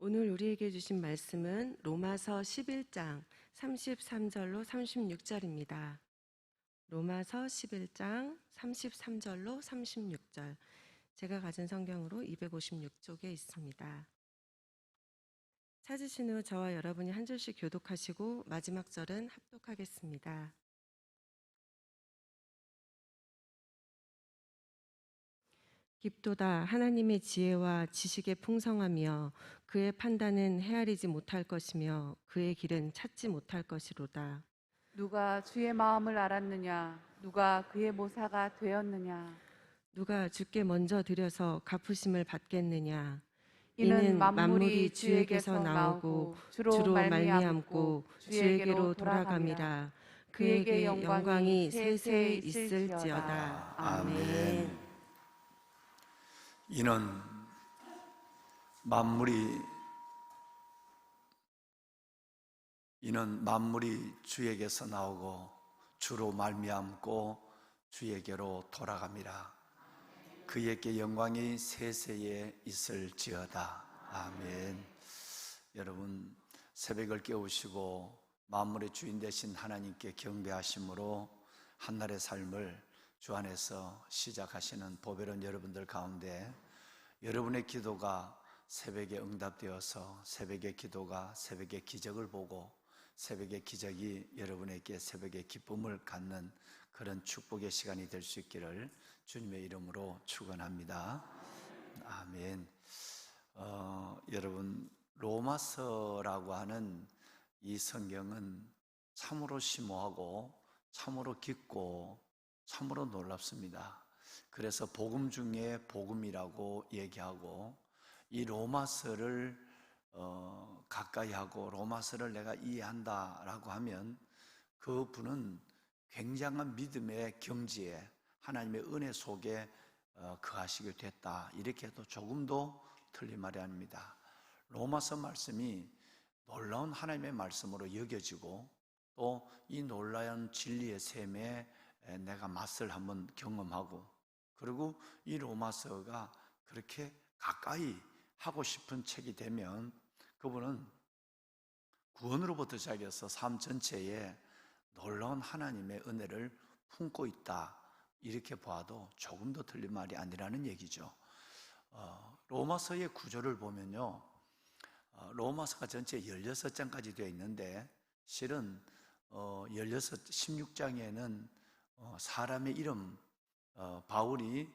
오늘 우리에게 주신 말씀은 로마서 11장 33절로 36절입니다. 로마서 11장 33절로 36절. 제가 가진 성경으로 256쪽에 있습니다. 찾으신 후 저와 여러분이 한 절씩 교독하시고 마지막 절은 합독하겠습니다. 깊도다 하나님의 지혜와 지식의 풍성하며 그의 판단은 헤아리지 못할 것이며 그의 길은 찾지 못할 것이로다. 누가 주의 마음을 알았느냐? 누가 그의 모사가 되었느냐? 누가 주께 먼저 드려서 갚으심을 받겠느냐? 이는 이는 만물이 주에게서 나오고 주로 말미암고 주에게로 돌아감이라. 그에게 영광이 세세 있을지어다. 아멘. 이는 만물이 주에게서 나오고 주로 말미암고 주에게로 돌아갑니다. 그에게 영광이 세세에 있을지어다. 아멘. 여러분, 새벽을 깨우시고 만물의 주인 되신 하나님께 경배하심으로 한날의 삶을 주 안에서 시작하시는 보배로운 여러분들 가운데 여러분의 기도가 새벽에 응답되어서 새벽의 기도가 새벽의 기적을 보고 새벽의 기적이 여러분에게 새벽의 기쁨을 갖는 그런 축복의 시간이 될 수 있기를 주님의 이름으로 축원합니다. 아멘. 여러분, 로마서라고 하는 이 성경은 참으로 심오하고 참으로 깊고 참으로 놀랍습니다. 그래서 복음 중에 복음이라고 얘기하고 이 로마서를 가까이 하고 로마서를 내가 이해한다라고 하면 그 분은 굉장한 믿음의 경지에 하나님의 은혜 속에 거하시게 됐다, 이렇게 해도 조금도 틀린 말이 아닙니다. 로마서 말씀이 놀라운 하나님의 말씀으로 여겨지고 또 이 놀라운 진리의 셈에 내가 맛을 한번 경험하고, 그리고 이 로마서가 그렇게 가까이 하고 싶은 책이 되면 그분은 구원으로부터 시작해서 삶 전체에 놀라운 하나님의 은혜를 품고 있다, 이렇게 봐도 조금도 틀린 말이 아니라는 얘기죠. 로마서의 구조를 보면요, 로마서가 전체 16장까지 되어 있는데 실은 16장에는 사람의 이름, 바울이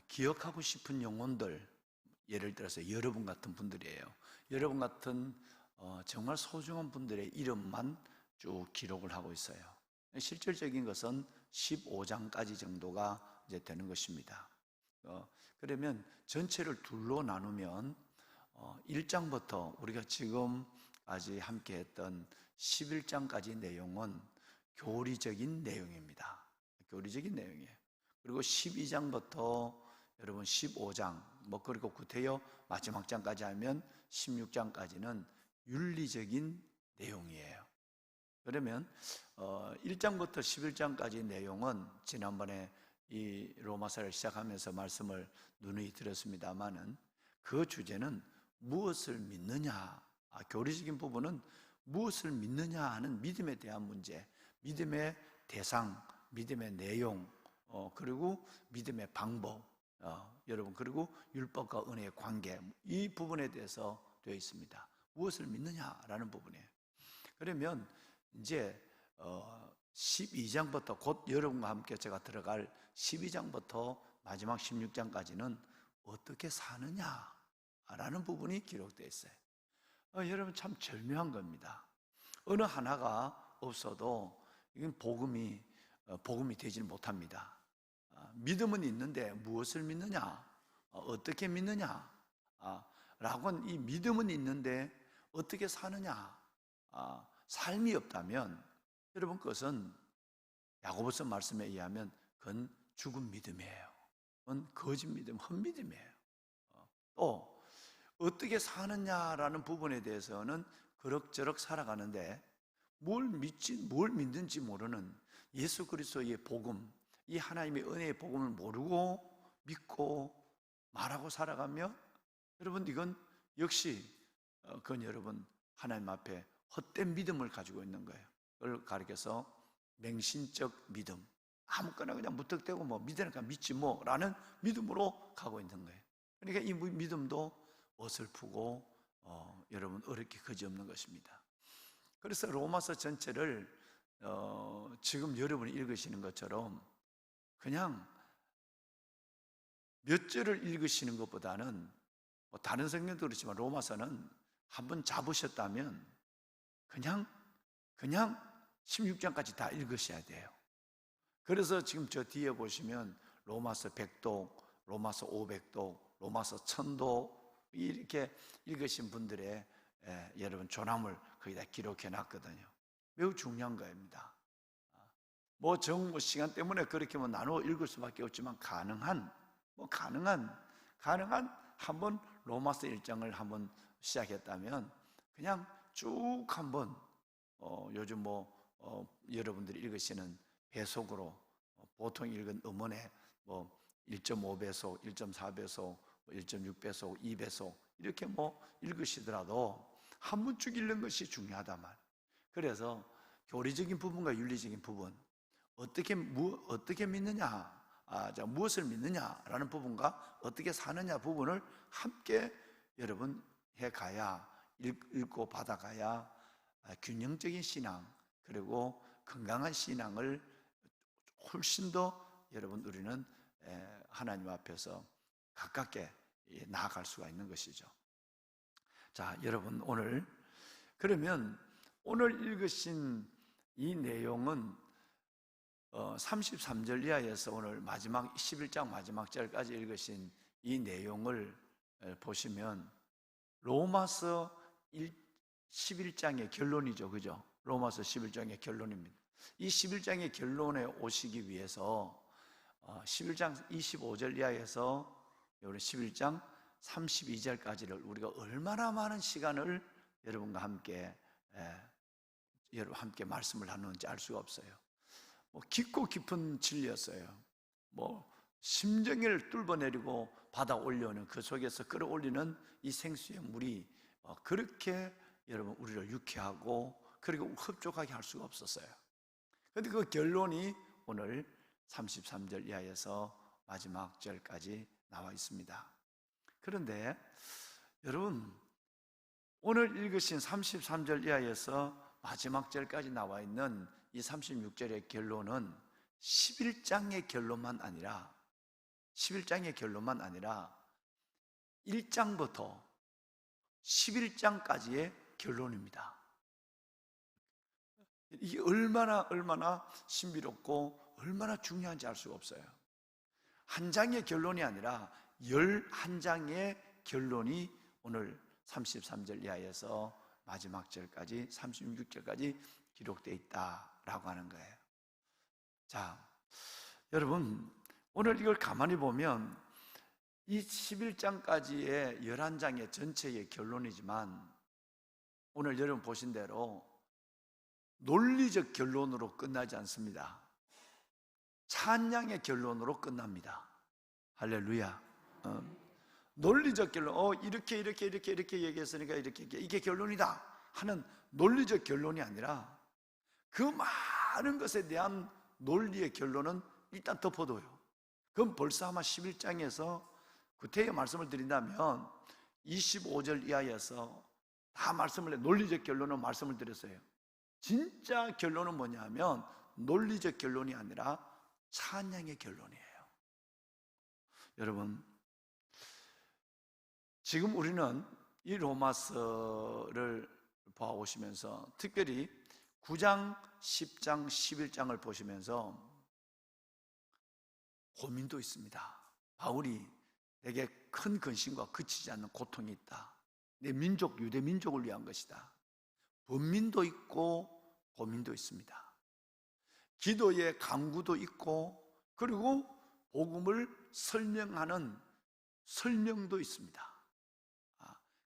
기억하고 싶은 영혼들, 예를 들어서 여러분 같은 분들이에요. 여러분 같은 정말 소중한 분들의 이름만 쭉 기록을 하고 있어요. 실질적인 것은 15장까지 정도가 이제 되는 것입니다. 그러면 전체를 둘로 나누면 1장부터 우리가 지금까지 함께 했던 11장까지 내용은 교리적인 내용입니다. 교리적인 내용이에요. 그리고 12장부터 여러분 15장, 그리고 구태여 마지막 장까지 하면 16장까지는 윤리적인 내용이에요. 그러면 1장부터 11장까지 내용은 지난번에 이 로마서를 시작하면서 말씀을 누누이 드렸습니다마는 그 주제는 무엇을 믿느냐, 교리적인 부분은 무엇을 믿느냐 하는 믿음에 대한 문제, 믿음의 대상, 믿음의 내용, 그리고 믿음의 방법, 여러분, 그리고 율법과 은혜의 관계, 이 부분에 대해서 되어 있습니다. 무엇을 믿느냐라는 부분이에요. 그러면 이제 12장부터 곧 여러분과 함께 제가 들어갈 12장부터 마지막 16장까지는 어떻게 사느냐라는 부분이 기록되어 있어요. 여러분, 참 절묘한 겁니다. 어느 하나가 없어도 이건 복음이 되지 못합니다. 믿음은 있는데 무엇을 믿느냐, 어떻게 믿느냐 라고 하는 이 믿음은 있는데 어떻게 사느냐, 삶이 없다면 여러분, 그것은 야고보서 말씀에 의하면 그건 죽은 믿음이에요. 그건 거짓 믿음, 헛믿음이에요. 또 어떻게 사느냐라는 부분에 대해서는 그럭저럭 살아가는데 뭘 믿는지 모르는 예수 그리스도의 복음, 이 하나님의 은혜의 복음을 모르고 믿고 말하고 살아가며 여러분, 이건 역시 그건 여러분 하나님 앞에 헛된 믿음을 가지고 있는 거예요. 그걸 가리켜서 맹신적 믿음, 아무거나 그냥 무턱대고 뭐 믿으니까 믿지 뭐라는 믿음으로 가고 있는 거예요. 그러니까 이 믿음도 어설프고 여러분 어렵게 그지없는 것입니다. 그래서 로마서 전체를 지금 여러분이 읽으시는 것처럼 그냥 몇 절을 읽으시는 것보다는 뭐 다른 성경도 그렇지만 로마서는 한번 잡으셨다면 그냥 16장까지 다 읽으셔야 돼요. 그래서 지금 저 뒤에 보시면 로마서 100독, 로마서 500독, 로마서 1000독 이렇게 읽으신 분들의 여러분 조남을 거기다 기록해 놨거든요. 매우 중요한 거입니다. 뭐 시간 때문에 그렇게 뭐 나누어 읽을 수밖에 없지만 가능한 한번 로마서 1장을 한번 시작했다면 그냥 쭉 한번 요즘 여러분들이 읽으시는 배속으로 보통 읽은 음원에 1.5배속, 1.4배속, 1.6배속, 2배속 이렇게 읽으시더라도 한 번 쭉 읽는 것이 중요하단 말. 그래서 교리적인 부분과 윤리적인 부분, 어떻게 믿느냐, 무엇을 믿느냐라는 부분과 어떻게 사느냐 부분을 함께 여러분 해가야, 읽고 받아가야 균형적인 신앙 그리고 건강한 신앙을 훨씬 더 여러분 우리는 하나님 앞에서 가깝게 나아갈 수가 있는 것이죠. 자, 여러분 그러면 오늘 읽으신 이 내용은 33절 이하에서 오늘 마지막 11장 마지막 절까지 읽으신 이 내용을 보시면 로마서 11장의 결론이죠. 그죠? 로마서 11장의 결론입니다. 이 11장의 결론에 오시기 위해서 11장 25절 이하에서 11장 32절까지를 우리가 얼마나 많은 시간을 여러분과 함께 말씀을 나누는지 알 수가 없어요. 깊고 깊은 진리였어요. 심정을 뚫어내리고 받아 올려오는 그 속에서 끌어올리는 이 생수의 물이 그렇게 여러분 우리를 유쾌하고 그리고 흡족하게 할 수가 없었어요. 그런데 그 결론이 오늘 33절 이하에서 마지막 절까지 나와 있습니다. 그런데 여러분 오늘 읽으신 33절 이하에서 마지막 절까지 나와 있는 이 36절의 결론은 11장의 결론만 아니라 1장부터 11장까지의 결론입니다. 이게 얼마나 신비롭고 얼마나 중요한지 알 수가 없어요. 한 장의 결론이 아니라 11장의 결론이 오늘 33절 이하에서 마지막 절까지 36절까지 기록되어 있다라고 하는 거예요. 자, 여러분 오늘 이걸 가만히 보면 이 11장까지의 11장의 전체의 결론이지만 오늘 여러분 보신 대로 논리적 결론으로 끝나지 않습니다. 찬양의 결론으로 끝납니다. 할렐루야. 논리적 결론, 이렇게 얘기했으니까 이게 결론이다 하는 논리적 결론이 아니라 그 많은 것에 대한 논리의 결론은 일단 덮어둬요. 그럼 벌써 아마 11장에서 구태여 말씀을 드린다면 25절 이하에서 다 논리적 결론은 말씀을 드렸어요. 진짜 결론은 뭐냐면 논리적 결론이 아니라 찬양의 결론이에요. 여러분 지금 우리는 이 로마서를 보아오시면서 특별히 9장, 10장, 11장을 보시면서 고민도 있습니다. 바울이 내게 큰 근심과 그치지 않는 고통이 있다. 내 민족, 유대 민족을 위한 것이다. 번민도 있고 고민도 있습니다. 기도의 강구도 있고 그리고 복음을 설명하는 설명도 있습니다.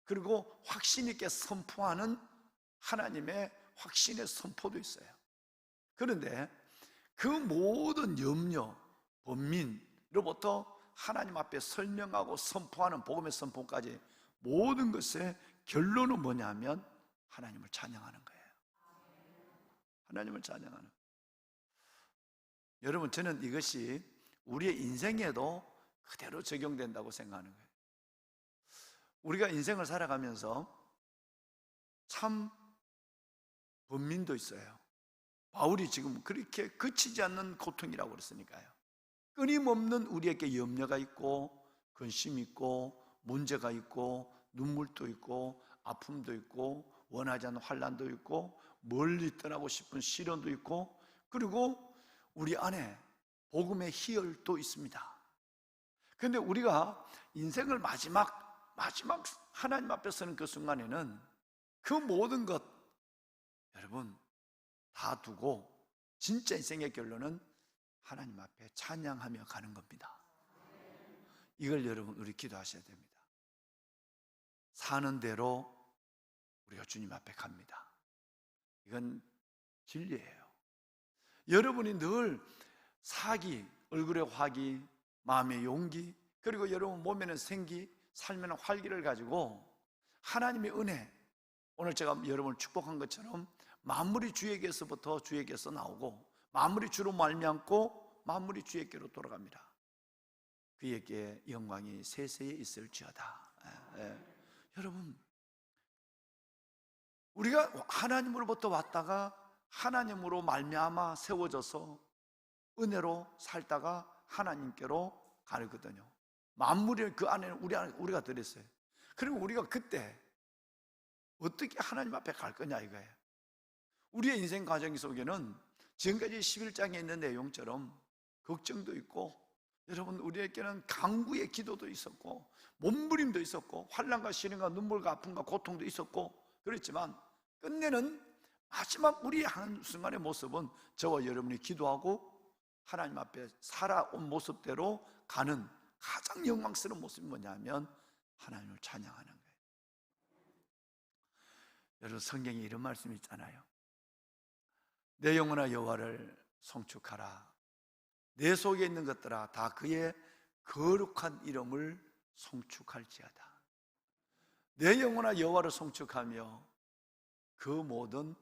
그리고 확신 있게 선포하는 하나님의 확신의 선포도 있어요. 그런데 그 모든 염려, 번민으로부터 하나님 앞에 설명하고 선포하는 복음의 선포까지 모든 것에 결론은 뭐냐면 하나님을 찬양하는 거예요. 하나님을 찬양하는 거예요. 여러분, 저는 이것이 우리의 인생에도 그대로 적용된다고 생각하는 거예요. 우리가 인생을 살아가면서 참 번민도 있어요. 바울이 지금 그렇게 그치지 않는 고통이라고 그랬으니까요. 끊임없는 우리에게 염려가 있고 근심이 있고 문제가 있고 눈물도 있고 아픔도 있고 원하지 않는 환난도 있고 멀리 떠나고 싶은 시련도 있고, 그리고 우리 안에 복음의 희열도 있습니다. 그런데 우리가 인생을 마지막 하나님 앞에 서는 그 순간에는 그 모든 것 여러분 다 두고 진짜 인생의 결론은 하나님 앞에 찬양하며 가는 겁니다. 이걸 여러분 우리 기도하셔야 됩니다. 사는 대로 우리가 주님 앞에 갑니다. 이건 진리예요. 여러분이 늘 사기, 얼굴에 화기, 마음의 용기, 그리고 여러분 몸에는 생기, 삶에는 활기를 가지고 하나님의 은혜, 오늘 제가 여러분을 축복한 것처럼 만물이 주에게서부터 주에게서 나오고 만물이 주로 말미암고 만물이 주에게로 돌아갑니다. 그에게 영광이 세세에 있을지어다. 여러분, 우리가 하나님으로부터 왔다가 하나님으로 말미암아 세워져서 은혜로 살다가 하나님께로 가거든요. 만물이 그 안에 우리가 들었어요. 그리고 우리가 그때 어떻게 하나님 앞에 갈 거냐 이거예요. 우리의 인생 과정 속에는 지금까지 11장에 있는 내용처럼 걱정도 있고, 여러분 우리에게는 강구의 기도도 있었고 몸부림도 있었고 환난과 시련과 눈물과 아픔과 고통도 있었고, 그렇지만 끝내는 마지막 우리의 한순간의 모습은 저와 여러분이 기도하고 하나님 앞에 살아온 모습대로 가는 가장 영광스러운 모습이 뭐냐면 하나님을 찬양하는 거예요. 여러분, 성경에 이런 말씀이 있잖아요. 내 영혼아 여호와를 송축하라. 내 속에 있는 것들아 다 그의 거룩한 이름을 송축할지어다. 내 영혼아 여호와를 송축하며 그 모든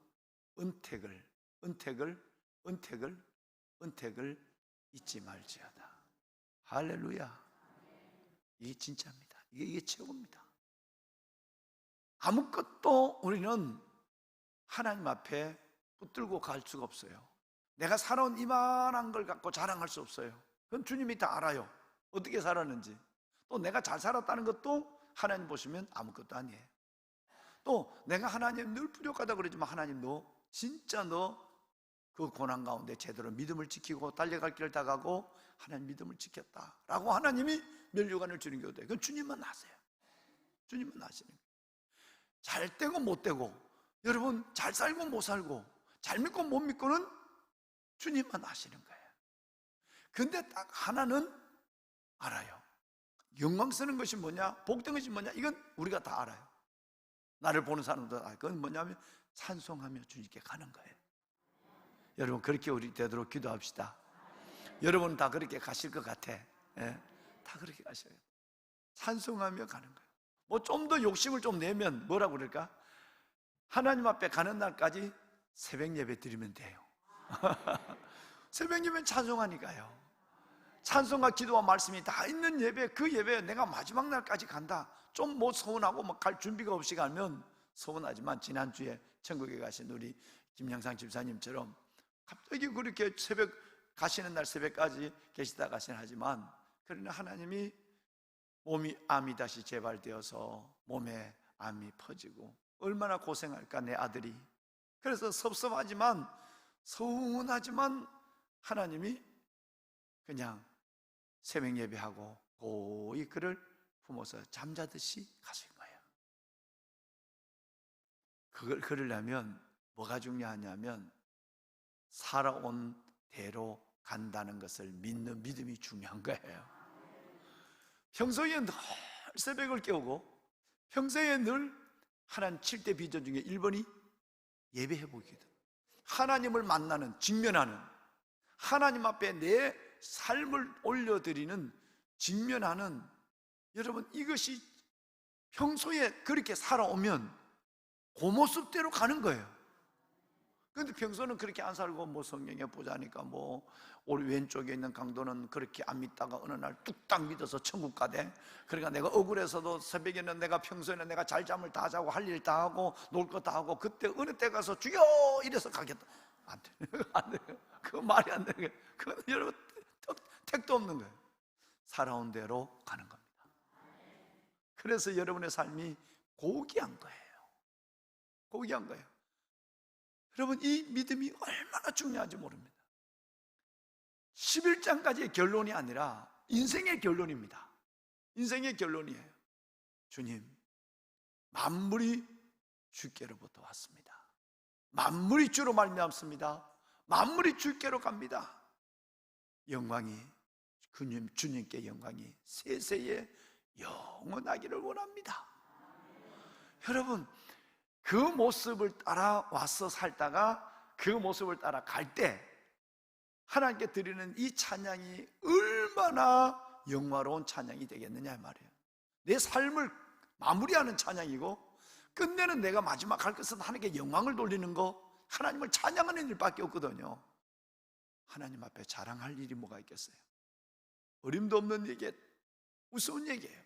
은택을 잊지 말지어다. 할렐루야. 이게 진짜입니다. 이게 최고입니다. 아무것도 우리는 하나님 앞에 붙들고 갈 수가 없어요. 내가 살아온 이만한 걸 갖고 자랑할 수 없어요. 그건 주님이 다 알아요. 어떻게 살았는지. 또 내가 잘 살았다는 것도 하나님 보시면 아무것도 아니에요. 또 내가 하나님 늘 부족하다 그러지만 하나님 진짜 그 고난 가운데 제대로 믿음을 지키고 달려갈 길을 다 가고 하나님 믿음을 지켰다라고 하나님이 면류관을 주는 게 어때요? 그건 주님만 아세요. 주님만 아시는 거예요. 잘 되고 못 되고, 여러분 잘 살고 못 살고, 잘 믿고 못 믿고는 주님만 아시는 거예요. 근데 딱 하나는 알아요. 영광스러운 것이 뭐냐, 복된 것이 뭐냐, 이건 우리가 다 알아요. 나를 보는 사람도 알아요. 그건 뭐냐면 찬송하며 주님께 가는 거예요. 여러분 그렇게 우리 되도록 기도합시다. 여러분 다 그렇게 가실 것 같아. 다 그렇게 가셔요. 찬송하며 가는 거예요. 뭐 좀 더 욕심을 좀 내면 뭐라고 그럴까? 하나님 앞에 가는 날까지 새벽 예배 드리면 돼요. 새벽 예배는 찬송하니까요. 찬송과 기도와 말씀이 다 있는 예배, 그 예배에 내가 마지막 날까지 간다. 좀 뭐 서운하고 막 갈 준비가 없이 가면 서운하지만, 지난주에 천국에 가신 우리 김영상 집사님처럼 갑자기 그렇게 새벽 가시는 날 새벽까지 계시다 가시긴 하지만, 그러나 하나님이 몸이 암이 다시 재발되어서 몸에 암이 퍼지고 얼마나 고생할까 내 아들이. 그래서 섭섭하지만 서운하지만 하나님이 그냥 새벽 예배하고 고이 그를 품어서 잠자듯이 가신 거예요. 그걸 그러려면 뭐가 중요하냐면 살아온 대로 간다는 것을 믿는 믿음이 중요한 거예요. 평소에 늘 새벽을 깨우고 평소에 늘 하나님 7대 비전 중에 1번이 예배해보기도, 하나님을 만나는, 직면하는, 하나님 앞에 내 삶을 올려드리는, 직면하는, 여러분 이것이 평소에 그렇게 살아오면 그 모습대로 가는 거예요. 그런데 평소는 그렇게 안 살고 뭐 성경에 보자니까 뭐 우리 왼쪽에 있는 강도는 그렇게 안 믿다가 어느 날 뚝딱 믿어서 천국 가대. 그러니까 내가 억울해서도 새벽에는 내가 평소에는 내가 잘 잠을 다 자고 할 일 다 하고 놀 거 다 하고 그때 어느 때 가서 주여 이래서 가겠다. 안 돼. 안 돼요. 그거 말이 안 되는 거예요. 그건 여러분 택도 없는 거예요. 살아온 대로 가는 겁니다. 그래서 여러분의 삶이 고귀한 거예요. 고귀한 거예요. 여러분, 이 믿음이 얼마나 중요한지 모릅니다. 11장까지의 결론이 아니라 인생의 결론입니다. 인생의 결론이에요. 주님, 만물이 주께로부터 왔습니다. 만물이 주로 말미암습니다. 만물이 주께로 갑니다. 영광이 주님께 영광이 세세에 영원하기를 원합니다. 여러분, 그 모습을 따라와서 살다가 그 모습을 따라 갈 때 하나님께 드리는 이 찬양이 얼마나 영화로운 찬양이 되겠느냐 말이에요. 내 삶을 마무리하는 찬양이고 끝내는 내가 마지막 할 것은 하나님께 영광을 돌리는 거, 하나님을 찬양하는 일밖에 없거든요. 하나님 앞에 자랑할 일이 뭐가 있겠어요? 어림도 없는 얘기, 우스운 얘기예요.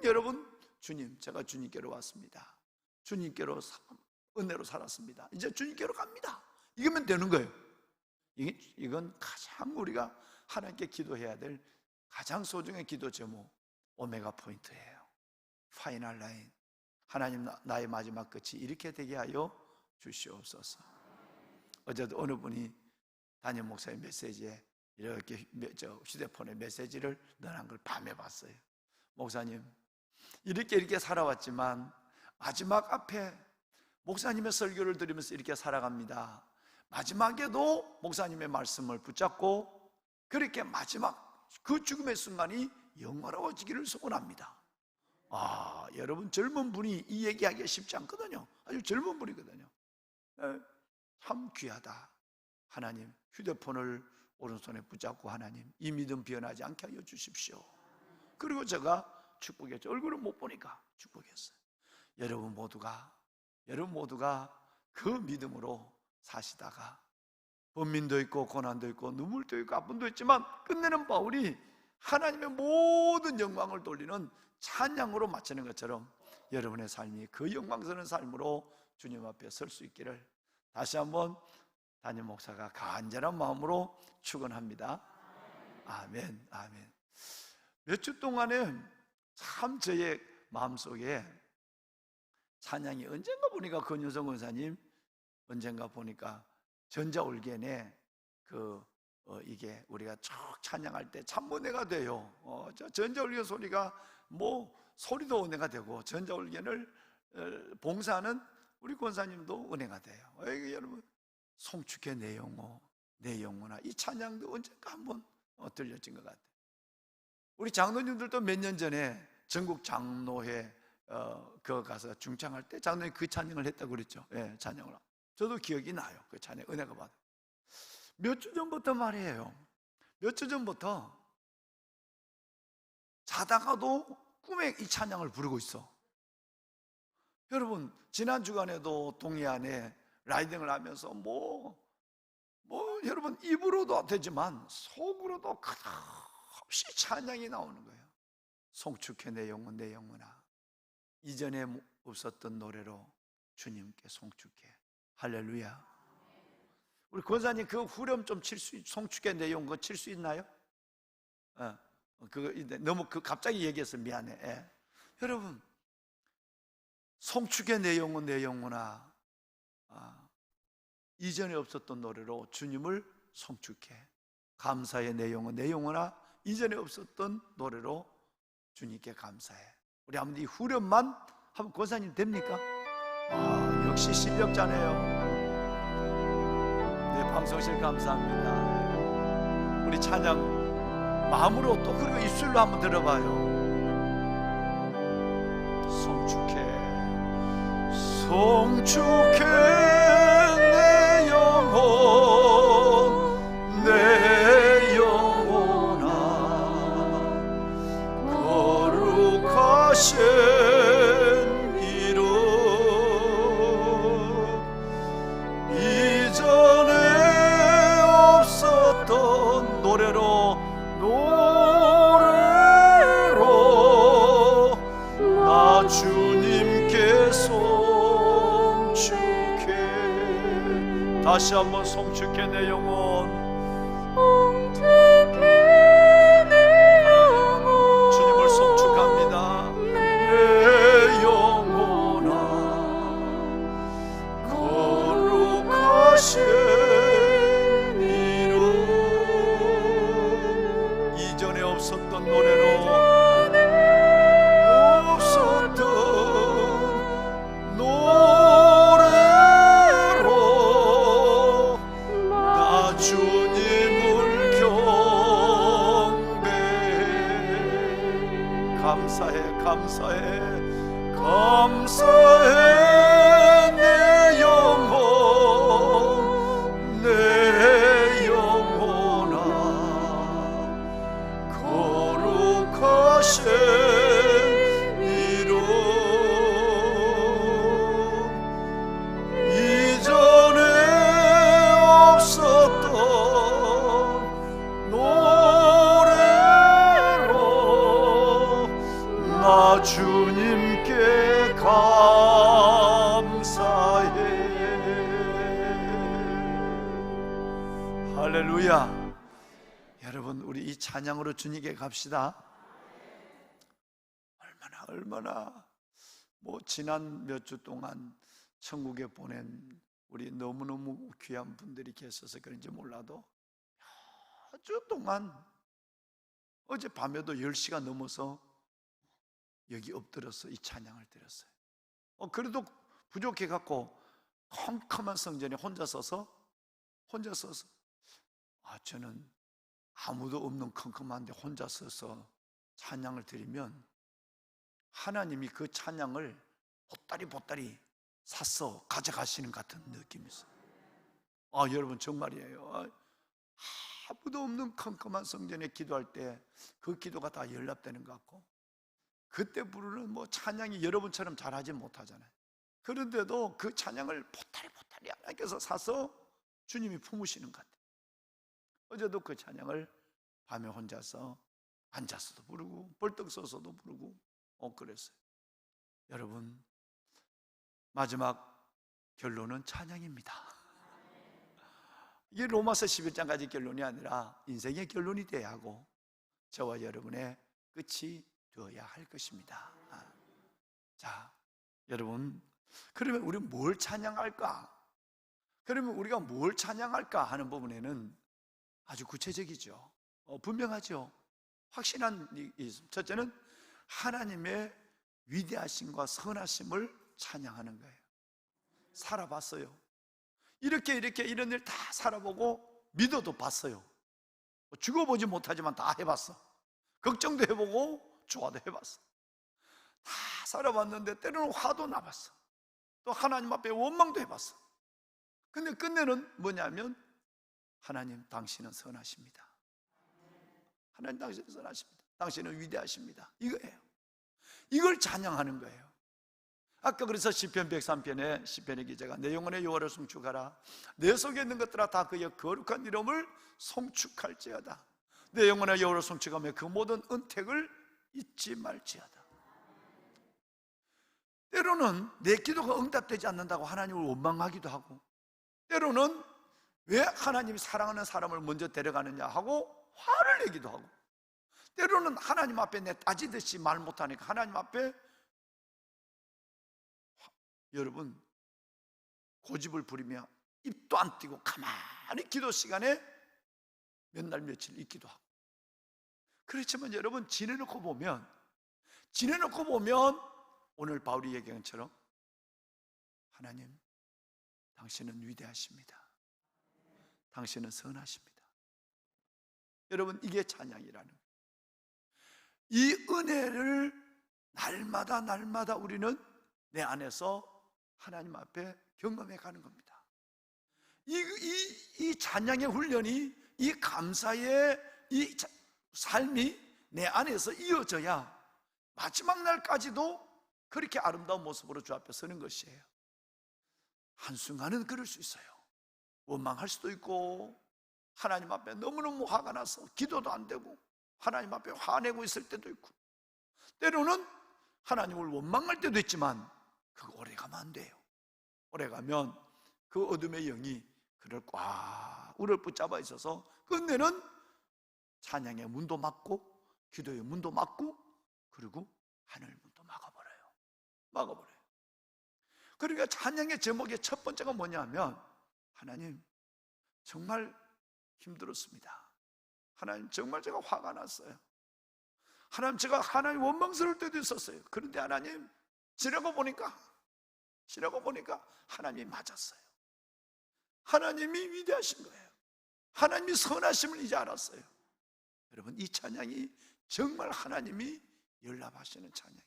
여러분, 주님, 제가 주님께로 왔습니다. 주님께로 은혜로 살았습니다. 이제 주님께로 갑니다. 이거면 되는 거예요. 이건 가장 우리가 하나님께 기도해야 될 가장 소중한 기도 제목, 오메가 포인트예요. 파이널 라인. 하나님, 나의 마지막 끝이 이렇게 되게 하여 주시옵소서. 어제도 어느 분이 담임 목사의 메시지에 이렇게 휴대폰에 메시지를 넣어놓은 걸 밤에 봤어요. 목사님, 이렇게 살아왔지만 마지막 앞에 목사님의 설교를 들으면서 이렇게 살아갑니다. 마지막에도 목사님의 말씀을 붙잡고 그렇게 마지막 그 죽음의 순간이 영원로워지기를 소원합니다. 여러분, 젊은 분이 이 얘기하기가 쉽지 않거든요. 아주 젊은 분이거든요. 참 귀하다. 하나님, 휴대폰을 오른손에 붙잡고 하나님, 이 믿음 변하지 않게 하여 주십시오. 그리고 제가 축복했죠. 얼굴을 못 보니까 축복했어요. 여러분 모두가 그 믿음으로 사시다가 번민도 있고 고난도 있고 눈물도 있고 아픔도 있지만 끝내는 바울이 하나님의 모든 영광을 돌리는 찬양으로 마치는 것처럼 여러분의 삶이 그 영광스러운 삶으로 주님 앞에 설 수 있기를 다시 한번 담임 목사가 간절한 마음으로 축원합니다. 아멘, 아멘. 몇 주 동안에 참 저의 마음속에 찬양이 언젠가 보니까 권유성 권사님 언젠가 보니까 전자올겐에 이게 우리가 쭉 찬양할 때 참 은혜가 돼요. 전자올겐 소리가 뭐 소리도 은혜가 되고 전자올겐을 봉사하는 우리 권사님도 은혜가 돼요. 여러분, 송축해 내 영혼 내 영혼아, 이 찬양도 언젠가 한번 들려진 것 같아요. 우리 장로님들도 몇 년 전에 전국 장로회 가서 중창할 때 장로님 그 찬양을 했다고 그랬죠. 찬양을. 저도 기억이 나요. 그 찬양 은혜가 받아요. 몇 주 전부터 말이에요. 몇 주 전부터 자다가도 꿈에 이 찬양을 부르고 있어. 여러분, 지난 주간에도 동해안에 라이딩을 하면서 여러분 입으로도 되지만 속으로도 끝없이 찬양이 나오는 거예요. 송축해 내 영혼 내 영혼아, 이전에 없었던 노래로 주님께 송축해. 할렐루야. 우리 권사님 그 후렴 좀 송축해 내 영혼 칠 수 있나요? 너무 갑자기 얘기해서 미안해. 여러분, 송축해 내 영혼 내 영혼아, 이전에 없었던 노래로 주님을 송축해. 감사해 내 영혼 내 영혼아, 이전에 없었던 노래로 주님께 감사해. 우리 한번 이 후렴만 한번 권사님 됩니까? 역시 실력자네요. 네, 방송실 감사합니다. 우리 찬양 마음으로 또 그리고 입술로 한번 들어봐요. 송축해 송축해 내 영혼 내 영혼아, 거룩하신 다시 한번 송축해 내 영혼. 주님을 송축합니다. 내 영혼아 거룩하신 이름. 이전에 없었던 노래로 나 주님을 경배해. 감사해 감사해 감사해 내 영혼 내 영혼아 거룩하신 주님께 감사해. 할렐루야. 여러분 우리 이 찬양으로 주님께 갑시다. 얼마나 뭐 지난 몇 주 동안 천국에 보낸 우리 너무너무 귀한 분들이 계셔서 그런지 몰라도 몇 주 동안 어제 밤에도 10시가 넘어서 여기 엎드려서 이 찬양을 드렸어요. 그래도 부족해갖고 컴컴한 성전에 혼자 서서 저는 아무도 없는 컴컴한데 혼자 서서 찬양을 드리면 하나님이 그 찬양을 보따리 사서 가져가시는 같은 느낌이 있어요. 여러분 정말이에요. 아무도 없는 컴컴한 성전에 기도할 때 그 기도가 다 연락되는 것 같고, 그때 부르는 뭐 찬양이 여러분처럼 잘하지 못하잖아요. 그런데도 그 찬양을 보따리 하나님께서 사서 주님이 품으시는 것 같아요. 어제도 그 찬양을 밤에 혼자서 앉아서도 부르고 벌떡 서서도 부르고 그랬어요. 여러분 마지막 결론은 찬양입니다. 이게 로마서 11장까지 결론이 아니라 인생의 결론이 돼야 하고 저와 여러분의 끝이 되어야 할 것입니다. 자, 여러분, 그러면 우리 뭘 찬양할까? 그러면 우리가 뭘 찬양할까 하는 부분에는 아주 구체적이죠. 분명하죠. 확신한 첫째는 하나님의 위대하심과 선하심을 찬양하는 거예요. 살아봤어요. 이렇게 이런 일 다 살아보고 믿어도 봤어요. 죽어보지 못하지만 다 해봤어. 걱정도 해보고 좋아도 해봤어. 다 살아봤는데 때로는 화도 나봤어. 또 하나님 앞에 원망도 해봤어. 근데 끝내는 뭐냐면 하나님 당신은 선하십니다. 하나님 당신은 선하십니다. 당신은 위대하십니다. 이거예요. 이걸 찬양하는 거예요. 아까 그래서 시편 103편에 시편의 기자가 내 영혼의 여호와를 송축하라. 내 속에 있는 것들아 다 그의 거룩한 이름을 송축할지어다. 내 영혼의 여호와를 송축하며 그 모든 은택을 잊지 말지어다. 때로는 내 기도가 응답되지 않는다고 하나님을 원망하기도 하고, 때로는 왜 하나님이 사랑하는 사람을 먼저 데려가느냐 하고 화를 내기도 하고, 때로는 하나님 앞에 내 따지듯이 말 못하니까 하나님 앞에 여러분 고집을 부리며 입도 안 띄고 가만히 기도 시간에 몇 날 며칠 있기도 하고. 그렇지만 여러분 지내놓고 보면 오늘 바울이 얘기한 것처럼 하나님 당신은 위대하십니다. 당신은 선하십니다. 여러분 이게 찬양이라는 거예요. 이 은혜를 날마다 우리는 내 안에서 하나님 앞에 경험해 가는 겁니다. 이 찬양의 훈련이, 이 감사의 이 삶이 내 안에서 이어져야 마지막 날까지도 그렇게 아름다운 모습으로 주 앞에 서는 것이에요. 한순간은 그럴 수 있어요. 원망할 수도 있고, 하나님 앞에 너무너무 화가 나서 기도도 안 되고 하나님 앞에 화내고 있을 때도 있고, 때로는 하나님을 원망할 때도 있지만 그거 오래 가면 안 돼요. 오래 가면 그 어둠의 영이 그를 꽉 우를 붙잡아 있어서 끝내는 찬양의 문도 막고 기도의 문도 막고 그리고 하늘 문도 막아버려요. 그러니까 찬양의 제목의 첫 번째가 뭐냐면 하나님 정말 힘들었습니다. 하나님 정말 제가 화가 났어요. 하나님 제가 하나님 원망스러울 때도 있었어요. 그런데 하나님 지나고 보니까 하나님이 맞았어요. 하나님이 위대하신 거예요. 하나님이 선하심을 이제 알았어요. 여러분 이 찬양이 정말 하나님이 연락하시는 찬양이에요.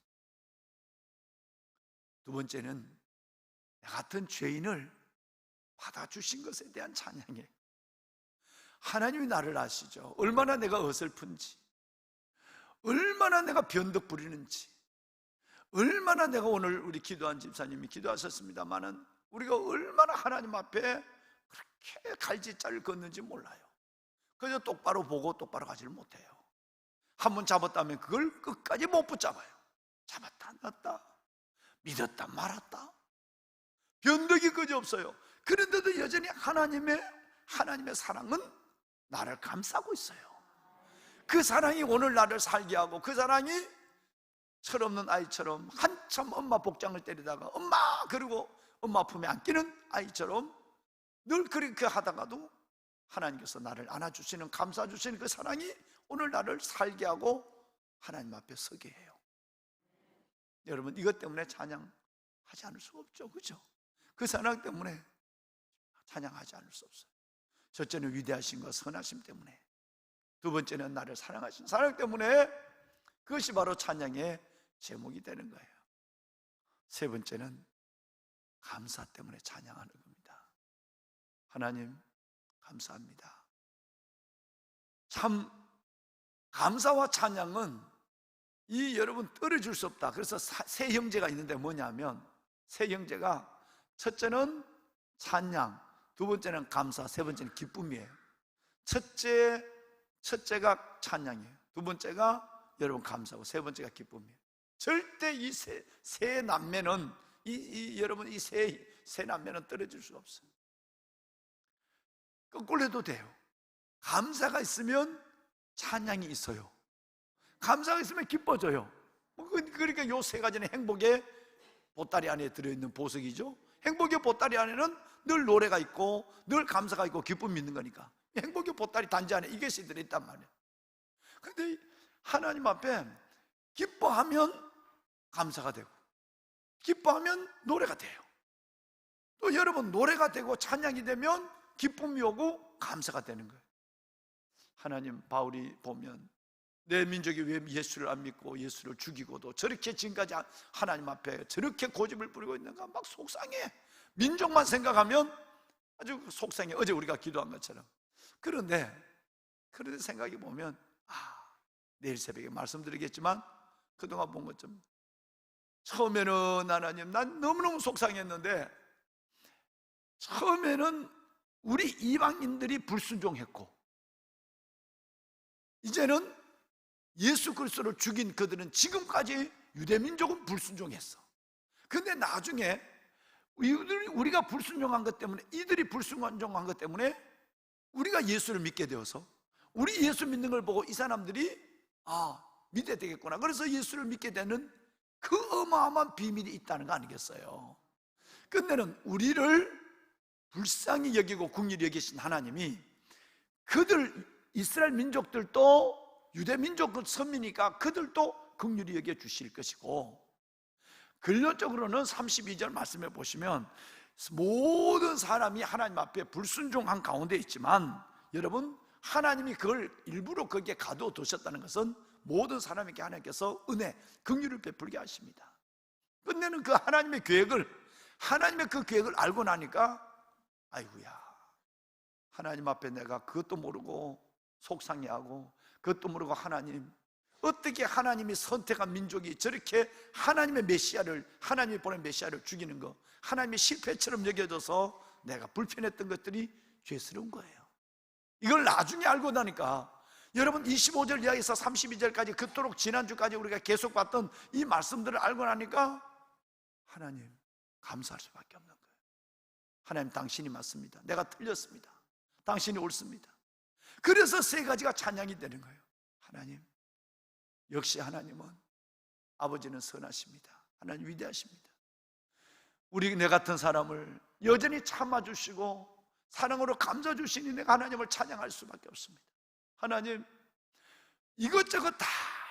두 번째는 나 같은 죄인을 받아주신 것에 대한 찬양이에요. 하나님이 나를 아시죠. 얼마나 내가 어설픈지, 얼마나 내가 변덕 부리는지, 얼마나 내가 오늘 우리 기도한 집사님이 기도하셨습니다마는 우리가 얼마나 하나님 앞에 그렇게 갈짓자를 걷는지 몰라요. 그저 똑바로 보고 똑바로 가지를 못해요. 한번 잡았다면 그걸 끝까지 못 붙잡아요. 잡았다 놨다, 믿었다 말았다, 변덕이 그저 없어요. 그런데도 여전히 하나님의 사랑은 나를 감싸고 있어요. 그 사랑이 오늘 나를 살게 하고, 그 사랑이 철없는 아이처럼 한참 엄마 복장을 때리다가 엄마 그리고 엄마 품에 안기는 아이처럼 늘 그렇게 하다가도 하나님께서 나를 안아주시는, 감싸주시는 그 사랑이 오늘 나를 살게 하고 하나님 앞에 서게 해요. 여러분 이것 때문에 찬양하지 않을 수 없죠. 그죠? 그 사랑 때문에 찬양하지 않을 수 없어요. 첫째는 위대하신 선하심 때문에, 두 번째는 나를 사랑하신 사랑 때문에, 그것이 바로 찬양의 제목이 되는 거예요. 세 번째는 감사 때문에 찬양하는 겁니다. 하나님 감사합니다. 참 감사와 찬양은 여러분 떨어질 수 없다. 그래서 세 형제가 있는데 뭐냐면, 세 형제가 첫째는 찬양, 두 번째는 감사, 세 번째는 기쁨이에요. 첫째가 찬양이에요. 두 번째가 여러분 감사고, 세 번째가 기쁨이에요. 절대 이 세 남매는 여러분 이 세 남매는 떨어질 수가 없어요. 거꾸로 해도 돼요. 감사가 있으면 찬양이 있어요. 감사가 있으면 기뻐져요. 그러니까 요 세 가지는 행복의 보따리 안에 들어있는 보석이죠. 행복의 보따리 안에는 늘 노래가 있고 늘 감사가 있고 기쁨이 있는 거니까 행복의 보따리 단지 안에 이것이 들어있단 말이에요. 그런데 하나님 앞에 기뻐하면 감사가 되고, 기뻐하면 노래가 돼요. 또 여러분 노래가 되고 찬양이 되면 기쁨이 오고 감사가 되는 거예요. 하나님, 바울이 보면 내 민족이 왜 예수를 안 믿고 예수를 죽이고도 저렇게 지금까지 하나님 앞에 저렇게 고집을 부리고 있는가 막 속상해. 민족만 생각하면 아주 속상해. 어제 우리가 기도한 것처럼. 그런데 생각해 보면 내일 새벽에 말씀드리겠지만 그동안 본 것처럼 처음에는 하나님 난 너무너무 속상했는데, 처음에는 우리 이방인들이 불순종했고 이제는 예수 그리스도를 죽인 그들은 지금까지 유대민족은 불순종했어. 근데 나중에 우리가 불순종한 것 때문에, 이들이 불순종한 것 때문에 우리가 예수를 믿게 되어서 우리 예수 믿는 걸 보고 이 사람들이 믿어야 되겠구나. 그래서 예수를 믿게 되는 그 어마어마한 비밀이 있다는 거 아니겠어요? 근데는 우리를 불쌍히 여기고 긍휼히 여기신 하나님이 이스라엘 민족들도 유대 민족 선민이니까 그들도 긍휼히 여겨 주실 것이고, 근본적으로는 32절 말씀해 보시면 모든 사람이 하나님 앞에 불순종한 가운데 있지만, 여러분 하나님이 그걸 일부러 거기에 가두어 두셨다는 것은 모든 사람에게 하나님께서 은혜, 긍휼을 베풀게 하십니다. 끝내는 그 하나님의 계획을 알고 나니까 아이고야, 하나님 앞에 내가 그것도 모르고 속상해하고, 그것도 모르고 하나님, 어떻게 하나님이 선택한 민족이 저렇게 하나님의 메시아를, 하나님이 보낸 메시아를 죽이는 거, 하나님의 실패처럼 여겨져서 내가 불편했던 것들이 죄스러운 거예요. 이걸 나중에 알고 나니까, 여러분 25절 이하에서 32절까지 그토록 지난주까지 우리가 계속 봤던 이 말씀들을 알고 나니까 하나님 감사할 수밖에 없는 거예요. 하나님, 당신이 맞습니다. 내가 틀렸습니다. 당신이 옳습니다. 그래서 세 가지가 찬양이 되는 거예요. 하나님, 역시 하나님은, 아버지는 선하십니다. 하나님 위대하십니다. 우리 내 같은 사람을 여전히 참아주시고 사랑으로 감싸주시니 내가 하나님을 찬양할 수밖에 없습니다. 하나님, 이것저것 다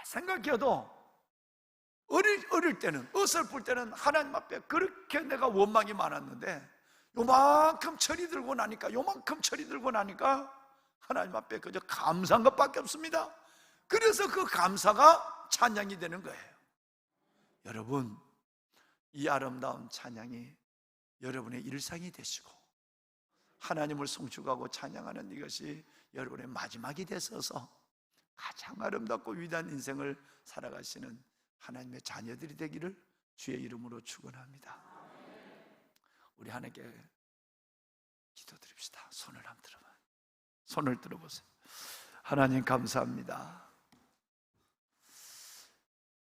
생각해도 어릴 때는, 어설플 때는 하나님 앞에 그렇게 내가 원망이 많았는데 요만큼 철이 들고 나니까 하나님 앞에 그저 감사한 것밖에 없습니다. 그래서 그 감사가 찬양이 되는 거예요. 여러분, 이 아름다운 찬양이 여러분의 일상이 되시고 하나님을 송축하고 찬양하는 이것이 여러분의 마지막이 되셔서 가장 아름답고 위대한 인생을 살아가시는 하나님의 자녀들이 되기를 주의 이름으로 축원합니다. 우리 하나님께 기도드립시다. 손을 한번 들어봐요. 손을 들어보세요. 하나님, 감사합니다.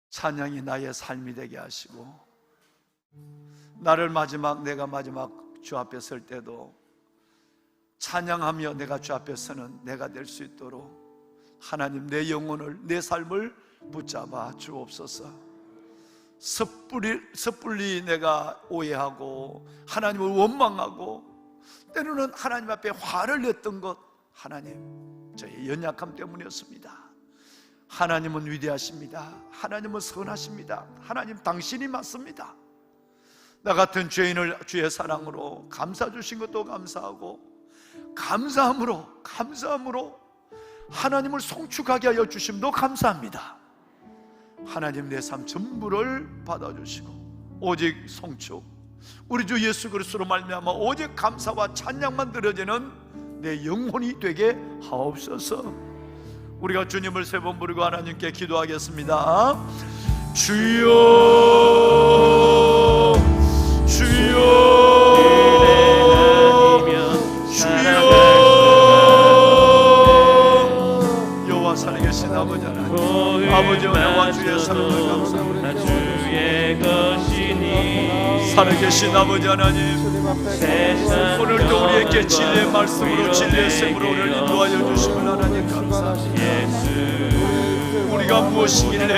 찬양이 나의 삶이 되게 하시고 내가 마지막 주 앞에 설 때도 찬양하며 내가 주 앞에 서는 내가 될 수 있도록 하나님, 내 영혼을, 내 삶을 붙잡아 주옵소서. 섣불리 내가 오해하고 하나님을 원망하고 때로는 하나님 앞에 화를 냈던 것, 하나님, 저의 연약함 때문이었습니다. 하나님은 위대하십니다. 하나님은 선하십니다. 하나님, 당신이 맞습니다. 나 같은 죄인을 주의 사랑으로 감싸 주신 것도 감사하고 감사함으로 하나님을 송축하게 하여 주심도 감사합니다. 하나님, 내 삶 전부를 받아주시고 오직 송축, 우리 주 예수 그리스도로 말미암아 오직 감사와 찬양만 드려지는 내 영혼이 되게 하옵소서. 우리가 주님을 세 번 부르고 하나님께 기도하겠습니다. 주여, 주여, 주여. 여호와 살아계신 아버지 하나님, 아버지 은혜와 주의 사랑을 감사합니다. 살아계신 아버지 하나님, 오늘도 우리에게 진리의 말씀으로, 진리의 샘으로 우리를 인도하여 주시면 하나님 감사합니다. 우리가 무엇이길래